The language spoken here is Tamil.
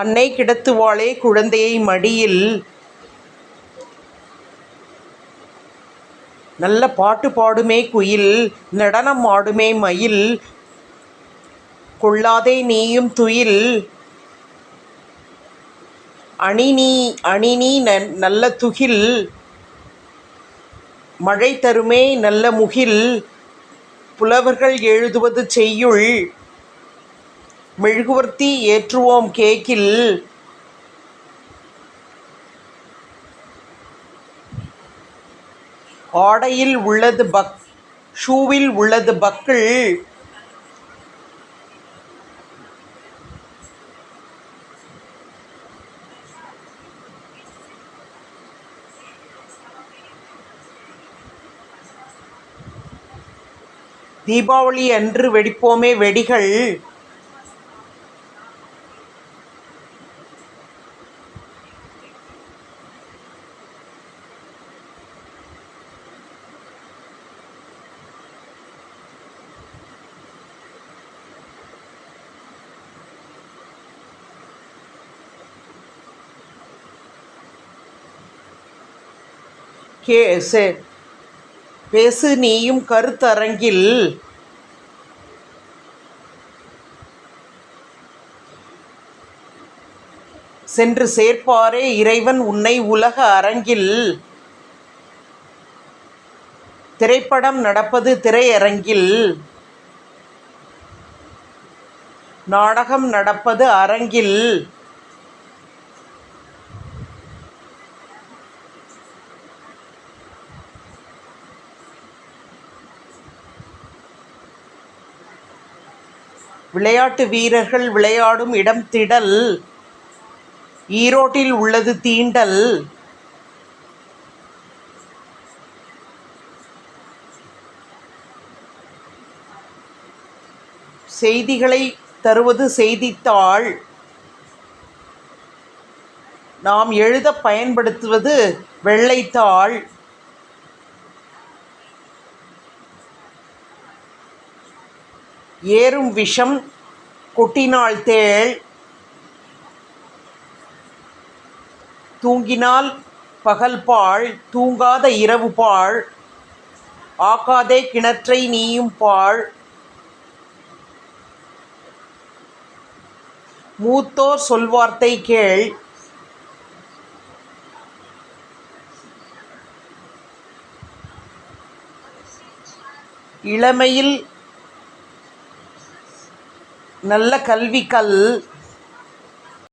அன்னை கிடத்துவாளே குழந்தையை மடியில். நல்ல பாட்டு பாடுமே குயில், நடனம் ஆடுமே மயில், கொள்ளாதே நீயும் துயில். அணிநீ நல்ல துகில், மழை தருமே நல்ல முகில். புலவர்கள் எழுதுவது செய்யுள், மெழுகுவர்த்தி ஏற்றுவோம் கேக்கில். ஆடையில் உள்ளது ஷூவில் உள்ளது பக்கிள். தீபாவளி அன்று வெடிப்போமே வெடிகள். பேசு நீயும் கருத்தரங்கில். சென்று சேர்ப்பாரே இறைவன் உன்னை உலக அரங்கில். திரைப்படம் நடப்பது திரையரங்கில், நாடகம் நடப்பது அரங்கில். விளையாட்டு வீரர்கள் விளையாடும் இடம் திடல், ஈரோட்டில் உள்ளது தீண்டல். செய்திகளை தருவது செய்தித்தாள், நாம் எழுத பயன்படுத்துவது வெள்ளைத்தாள். ஏறும் விஷம் கொட்டினாள் தேள், தூங்கினால் பகல் பாழ், தூங்காத இரவு பாழ். ஆக்காதே கிணற்றை நீயும் பாழ். மூத்தோர் சொல்வார்த்தை கேள், இளமையில் நல்ல கல்வி கல்.